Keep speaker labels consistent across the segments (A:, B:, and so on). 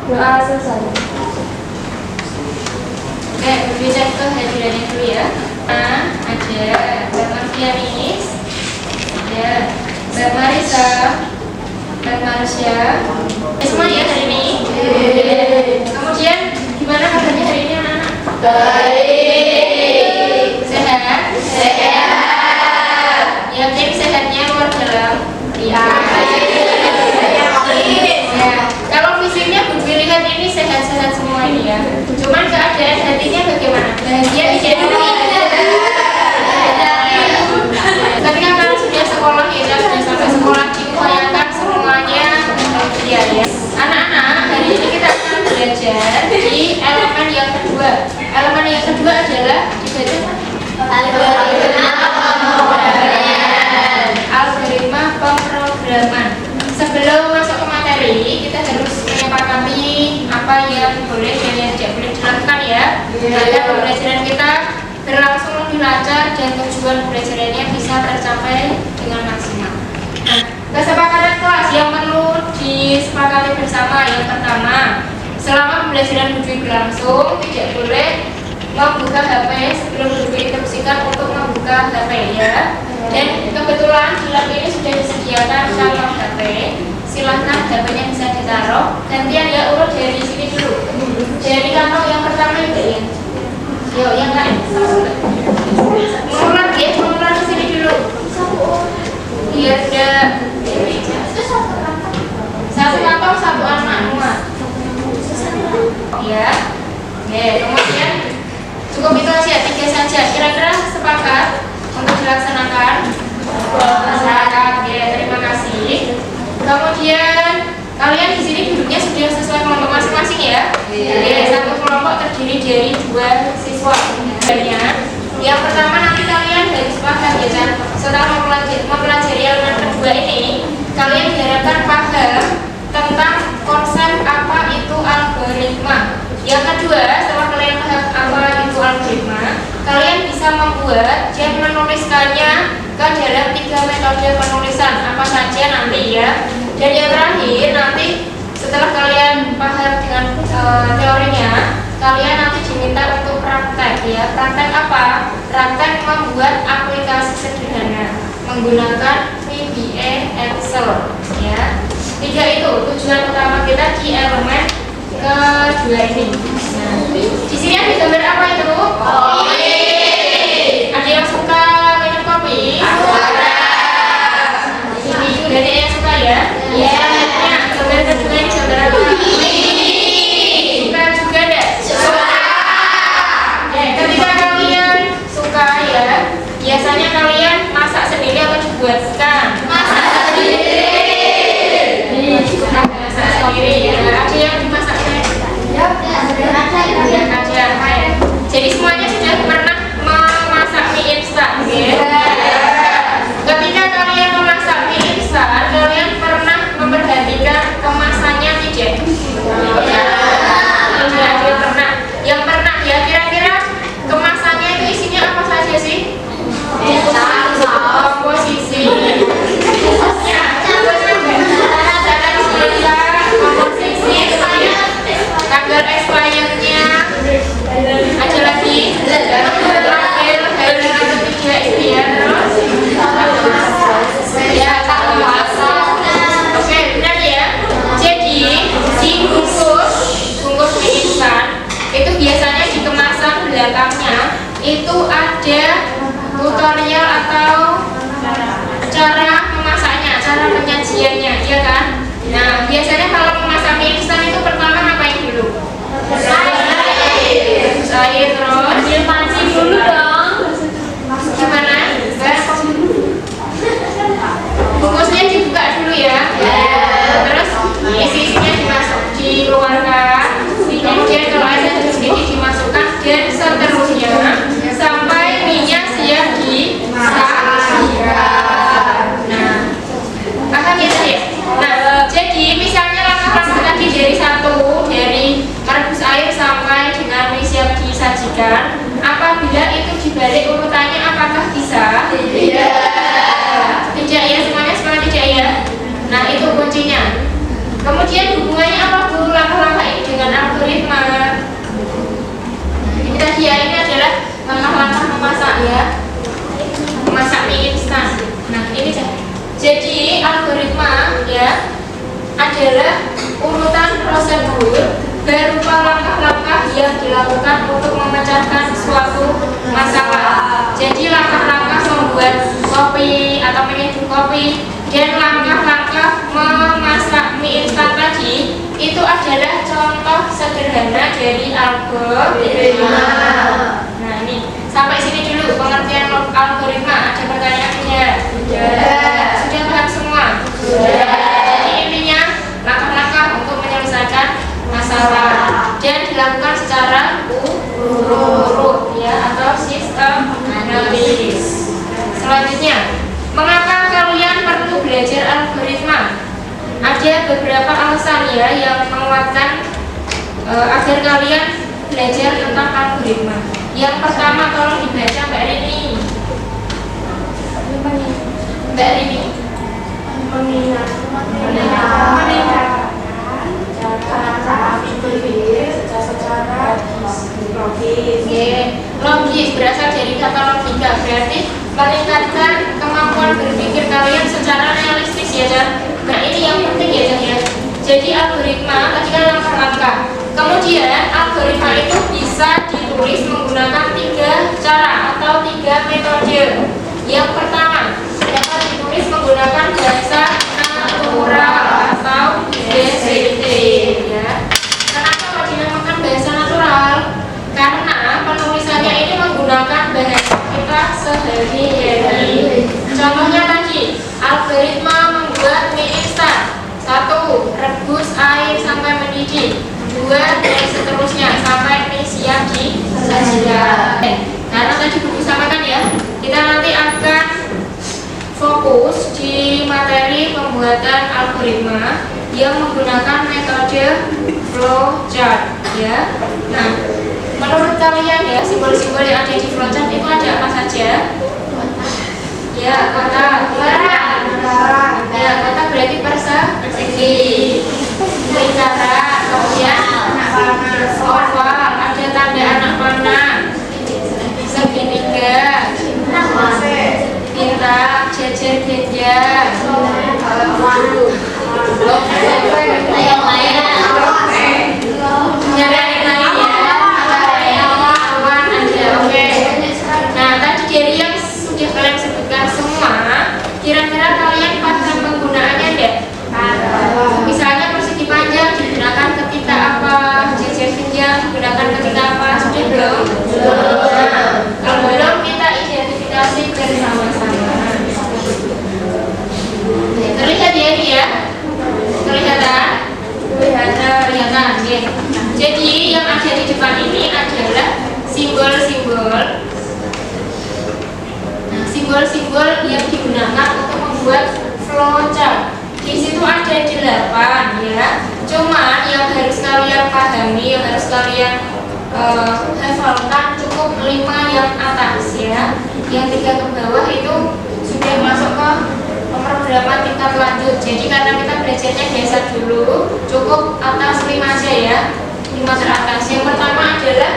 A: Selesai.
B: Oke, berbicara ke hadirannya dulu ya. Nah, ada Mbak Marfianis, ada Mbak Marisa, Mbak Marsha. Semua ya hari ini. Kemudian gimana kabarnya hari ini anak-anak?
A: Baik.
B: Sehat?
A: Sehat.
B: Yakin sehatnya luar dalam?
A: Iya.
B: Ya, kalau fisiknya Bu lihat ini sehat-sehat semua ini ya. Cuman keadaan hatinya bagaimana? Bahagia tidak dulu. Ketika kalian sudah sekolah ya, sudah sampai sekolah diupayakan semuanya bahagia ya. Anak-anak, hari ini kita akan belajar di elemen yang kedua. Elemen yang kedua adalah algoritma pemrograman. Sebelum masuk ke materi, kita harus menyepakati apa yang boleh dan yang tidak boleh dilakukan ya. Agar pembelajaran kita berlangsung lebih lancar dan tujuan pembelajarannya bisa tercapai dengan maksimal. Nah, kesepakatan kelas yang perlu disepakati bersama yang pertama, selama pembelajaran buku berlangsung tidak boleh membuka HP sebelum buku diinstruksikan untuk membuka HP ya. Dan kebetulan di lab ini sudah disediakan kantong HP. Silahkan HP-nya bisa ditaruh. Gantian ya, urut dari sini dulu. Dari kantong yang pertama itu ya. Yo, yang lain. Mengulang ya, mengulang ke sini dulu. Biar ada satu kantong satu anak muat. Ya. Oke, kemudian cukup itu aja, 3 saja. Kira-kira sepakat untuk dilaksanakan? Masyarakat, ya, terima kasih. Kemudian kalian di sini duduknya sudah sesuai kelompok masing-masing ya. Jadi satu kelompok terdiri dari 2 siswa. Yang pertama nanti kalian harus paham ya kan. Setelah mempelajari elemen kedua ini, kalian diharapkan paham tentang konsep apa itu algoritma. Yang kedua, setelah kalian paham apa itu algoritma, kalian bisa membuat dan menuliskannya ke dalam 3 metode penulisan apa saja nanti ya. Dan yang terakhir nanti setelah kalian paham dengan teorinya, kalian nanti diminta untuk praktek ya. Praktek apa? Praktek membuat aplikasi sederhana menggunakan VBA Excel ya. 3 itu tujuan utama kita di elemen kedua ini. Nah, di sini ada gambar apa itu? Kopi. Ada yang suka minum kopi? Ini juga ada yang suka ya? Iya. Gambar kedua ini gambar apa? Suka juga enggak? Suka. Oke, ketika kalian suka ya, biasanya kalian masak sendiri atau dibuatkan? Masak sendiri. Masak sendiri ya. Ada yang dimasak jadi semuanya sudah pernah memasak mie instan ya? Ketika kalian memasak mie instan, kalian pernah memperhatikan kemasannya tidak? Tidak pernah. Yang pernah ya, kira-kira kemasannya itu isinya apa saja sih? Komposisi tanggal expirednya, ada lagi terakhir hari ketiga itu ya, terus ya tanggal puasa. Oke, benar ya. Jadi di bungkus mie instan itu biasanya di kemasan belakangnya itu ada tutorial atau cara memasaknya, cara penyajiannya, ya kan? Nah, biasanya kalau memasak mie instan itu pertama ngapain dulu? Air terus ambil panci dulu dong. Gimana? Bungkusnya dibuka dulu ya. Terus isi-isinya dikeluarkan. Kemudian kalau ada sedikit dimasukkan dan seterusnya sampai minyak siap disajikan. Nah, paham ya tadi? Nah, jadi misalnya langkah-langkah tadi dari merebus air sampai dengan mie siap disajikan, apabila itu dibalik urutannya apakah bisa? Tidak ya, semuanya tidak ya. Nah, itu kuncinya. Kemudian tersebut berupa langkah-langkah yang dilakukan untuk memecahkan suatu masalah. Jadi langkah-langkah membuat kopi atau menyeduh kopi dan langkah-langkah memasak mie instan tadi itu adalah contoh sederhana dari algoritma. Nah ini sampai sini dulu pengertian algoritma. Ada pertanyaannya? Sudah paham semua? Jadi intinya langkah-langkah untuk menyelesaikan masalah dan dilakukan secara urut ya atau sistematis. Selanjutnya, mengapa kalian perlu belajar algoritma? Ada beberapa alasan ya yang menguatkan agar kalian belajar tentang algoritma. Yang pertama, tolong dibaca Mbak Rini. Mbak Rini. Logis berasal dari kata logika, berarti meningkatkan kemampuan berpikir kalian secara realistis ya Jan. Nah ini yang penting ya Jan ya. Jadi algoritma tadi kan langkah-langkah. Kemudian algoritma itu bisa ditulis menggunakan 3 cara atau 3 metode. Yang pertama dapat ditulis menggunakan bahasa natural atau BCT ya. Kenapa kok dinamakan bahasa natural? Karena penulisannya ini menggunakan bahasa kita sehari-hari. Contohnya tadi, algoritma membuat mie instan. 1. Rebus air sampai mendidih. 2. Dan seterusnya sampai mie siap disajikan. Karena tadi Buku samakan ya, kita nanti akan fokus di materi pembuatan algoritma yang menggunakan metode flowchart ya. Nah, menurut kalian ya simbol-simbol yang ada di flowchart itu ada apa saja? Ya, kota ya, kota berarti persegi, lingkaran, kemudian oval, ada tanda anak panah, segitiga, bintang, jejer genjang, Nah, tadi dari yang sudah kalian sebutkan semua, kira-kira kalian paham penggunaannya enggak? Misalnya persegi panjang digunakan ketika apa? Jejer genjang digunakan ketika apa? Sudah belum? Nah, kalau belum kita identifikasi bersama-sama. Terlihat ya ini ya? Kelihatan? Kelihatan. Jadi yang ada di depan ini adalah simbol-simbol. Nah, simbol-simbol yang digunakan untuk membuat flowchart. Di situ ada 8 ya. Cuman yang harus kalian pahami, yang harus kalian hafalkan cukup 5 yang atas ya. Yang 3 ke bawah itu sudah masuk ke pemrograman tingkat lanjut. Jadi karena kita belajarnya biasa dulu, cukup atas 5 aja ya. 5 teratas. Yang pertama adalah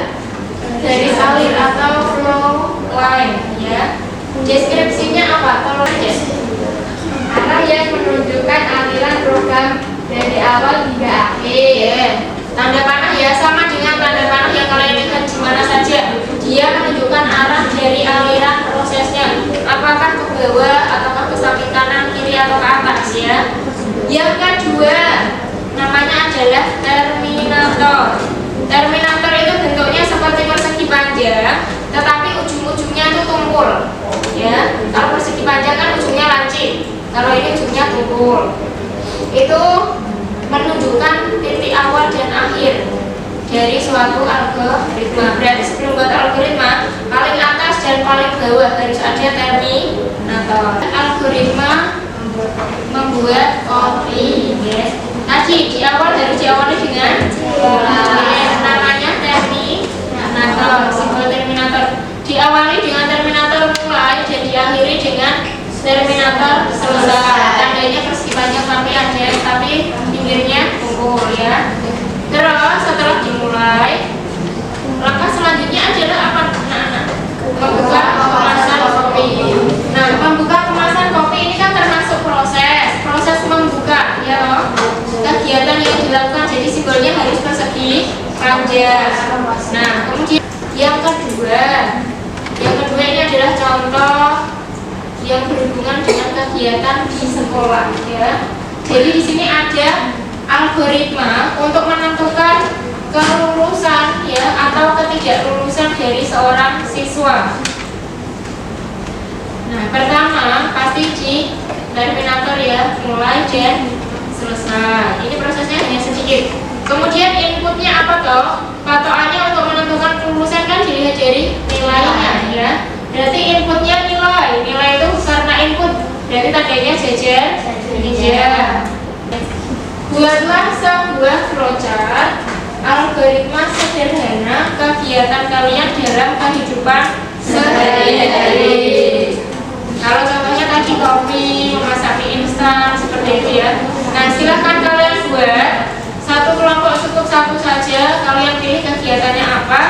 B: garis alir atau flow line ya. Deskripsinya apa? Tolong aja. Arah yang menunjukkan aliran program dari awal hingga akhir. Tanda panah ya sama dengan tanda panah yang kalian lihat di mana saja. Dia menunjukkan arah dari aliran prosesnya. Apakah ke bawah ataukah ke samping kanan, kiri atau ke atas ya. Yang kedua namanya adalah terminator. Terminator itu bentuknya seperti persegi panjang, tetapi ujung-ujungnya itu tumpul. Ya, kalau persegi panjang kan ujungnya lancip, kalau ini ujungnya tumpul. Itu menunjukkan titik awal dan akhir dari suatu algoritma. Berarti sebelum buat algoritma, paling atas dan paling bawah harus ada terminator. Algoritma membuat kopi. Yes. Tadi di awal harus diawali dengan namanya terminator, simbol terminator. Diawali dengan terminator mulai dan diakhiri dengan terminator selesai. Tandanya persegi panjang tapi ada, tapi pinggirnya tumpul ya. Terus setelah dimulai, langkah selanjutnya adalah apa anak-anak? Membuka kemasan kopi. Nah, membuka kemasan kopi ini kan termasuk proses membuka ya loh. Kegiatan yang dilakukan, jadi simbolnya harus panjang. Nah, kemudian yang kedua ini adalah contoh yang berhubungan dengan kegiatan di sekolah, ya. Jadi di sini ada algoritma untuk menentukan kelulusan, ya, atau ketidaklulusan dari seorang siswa. Nah, pertama pasti di terminator, ya, mulai dan selesai. Ini prosesnya hanya sedikit. Kemudian inputnya apa toh? Patokannya untuk menentukan kelulusan kan dilihat dari nilainya, ya. Berarti inputnya nilai. Nilai itu karena input, berarti tandanya jajar. Buatlah sebuah flowchart algoritma sederhana kegiatan kalian dalam kehidupan sehari-hari. Kalau contohnya tadi kopi, memasak mie instan, seperti itu, ya. Nah, silahkan kalian buat satu kelompok, cukup satu saja. Kalian pilih kegiatannya apa,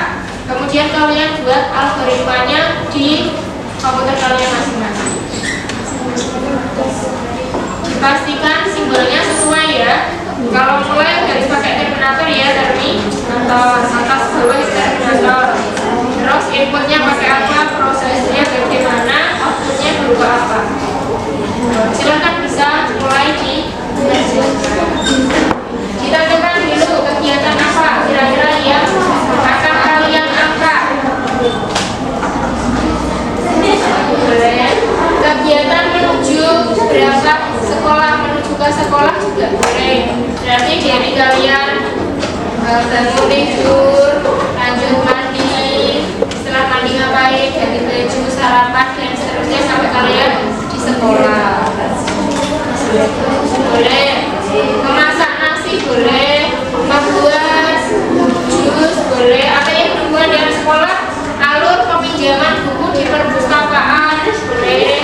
B: kemudian kalian buat algoritmanya di komputer kalian masing-masing. Dipastikan simbolnya sesuai, ya. Kalau mulai harus pakai terminator, ya, terminator atas bawah itu terminator. Terus inputnya pakai apa, prosesnya bagaimana, outputnya berupa apa. Silahkan bisa mulai ditentukan dulu kegiatan apa kira-kira yang akan kalian angkat. Kegiatan menuju berangkat sekolah, menuju ke sekolah juga boleh. Berarti dari kalian bangun tidur, lanjut mandi, setelah mandi ngapain, ganti baju, sarapan, dan seterusnya sampai kalian di sekolah. Boleh memasak nasi, boleh membuat jus, boleh. Apa yang berhubungan dengan sekolah, alur peminjaman buku di perpustakaan, boleh.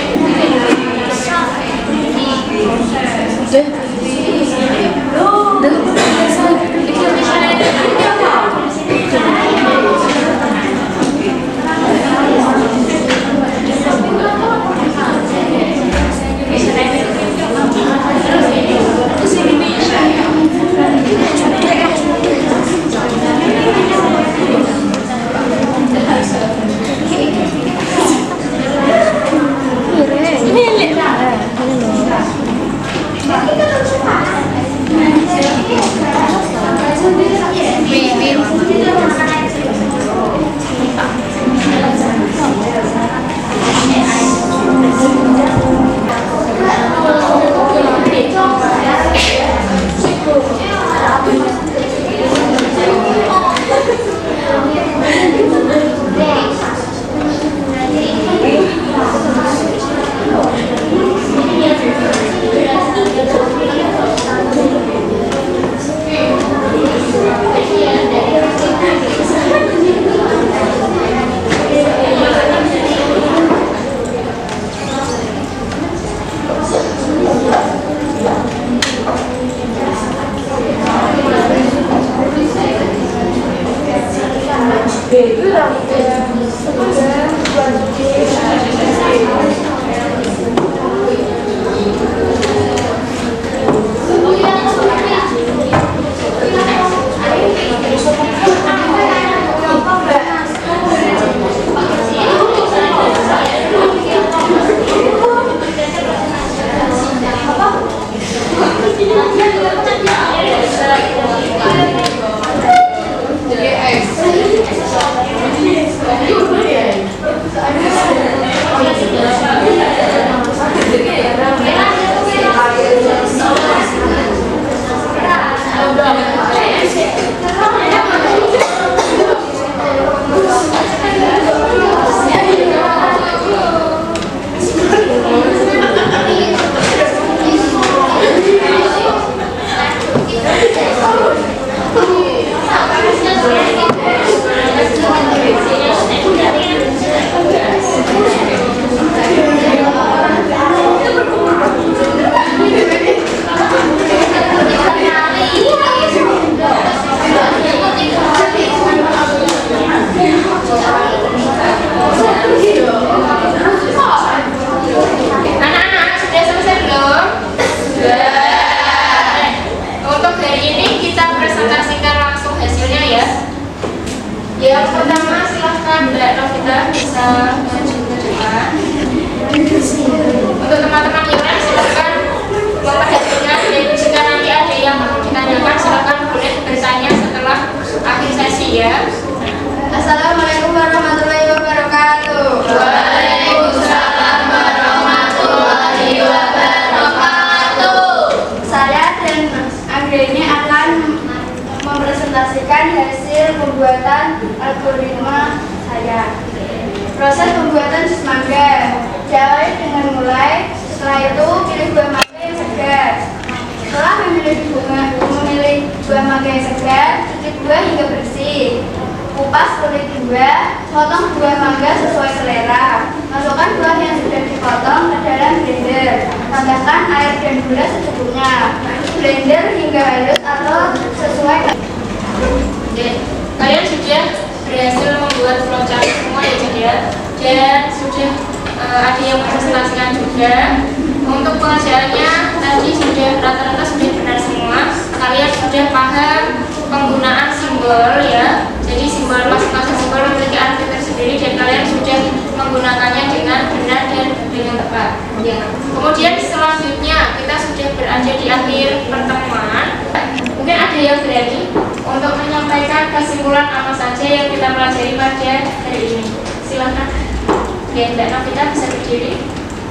A: membagikan hasil pembuatan algoritma saya. Proses pembuatan jus mangga diawali dengan setelah itu pilih buah mangga yang segar. Setelah memilih buah mangga yang segar, cuci buah hingga bersih. Kupas kulit buah, potong buah mangga sesuai selera. Masukkan buah yang sudah dipotong ke dalam blender. Tambahkan air dan gula secukupnya. Blender hingga halus atau sesuai.
B: Kalian sudah berhasil membuat flowchart semua ya Cik ya, dan sudah ada yang mempresentasikan juga. Untuk pengerjaannya tadi sudah rata-rata sudah benar semua. Kalian sudah paham penggunaan simbol ya. Jadi simbol masing-masing simbol memiliki arti tersendiri dan kalian sudah menggunakannya dengan benar dan dengan tepat. Ya. Kemudian selanjutnya kita sudah berada di akhir pertemuan. Mungkin ada yang berani untuk menyampaikan kesimpulan apa saja yang kita pelajari pada hari ini. Silakan. Ya, Mbak Novita bisa berdiri.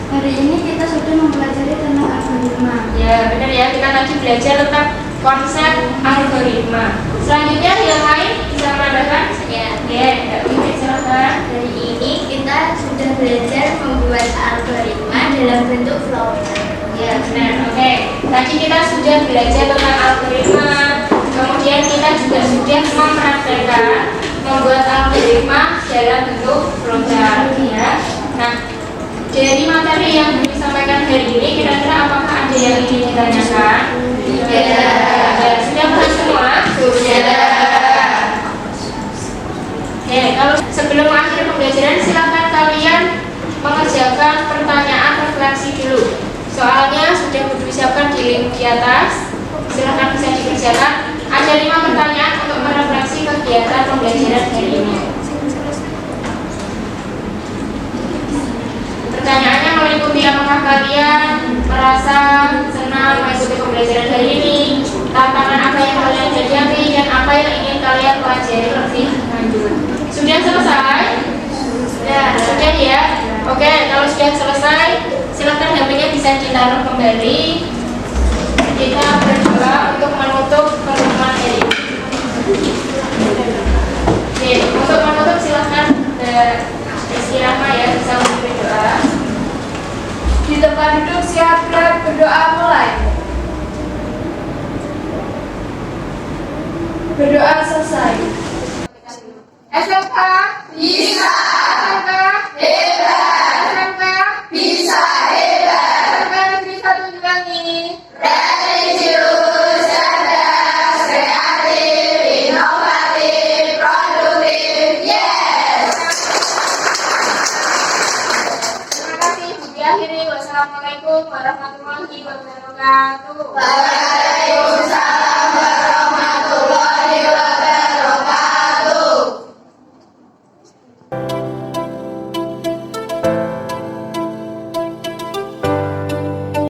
A: Hari ini kita sudah mempelajari tentang algoritma.
B: Ya, benar ya. Kita tadi belajar tentang konsep algoritma. Selanjutnya yang lain bisa menambahkan?
A: Ya,
B: Mbak Wiwi silakan.
A: hari ini kita sudah belajar membuat algoritma dalam bentuk flowchart.
B: Ya, benar. Oke. Tadi kita sudah belajar tentang algoritma. Kemudian kita juga sudah mempraktekkan membuat algoritma dalam bentuk flowchart ya. Nah, dari materi yang disampaikan hari ini, kira-kira apakah ada yang ingin ditanyakan? Ya, sudah paham semua? Sudah. Oke, kalau sebelum akhir pembelajaran, silakan kalian mengerjakan pertanyaan refleksi dulu. Soalnya sudah disiapkan di link di atas. Silakan bisa dikerjakan. Ada 5 pertanyaan untuk merefleksi kegiatan pembelajaran hari ini. Pertanyaannya meliputi apakah kalian merasa senang mengikuti pembelajaran hari ini, tantangan apa yang kalian hadapi, dan apa yang ingin kalian pelajari lebih lanjut. Sudah selesai? Sudah ya? Oke, kalau sudah selesai, silakan HP-nya bisa ditaruh kembali. Kita berdoa untuk menutup pertemuan hari ini. Oke, untuk menutup silakan bersirama ya, bisa berdoa.
A: Di tempat duduk siap berdoa mulai. Berdoa selesai.
B: SMK bisa. SMK hebat. SMK bisa hebat. SMK Negeri 1 Juwangi.
A: Religius, cerdas, kreatif, inovatif, produktif. Yes.
B: Terima kasih. Diakhiri. Wassalamualaikum warahmatullahi wabarakatuh.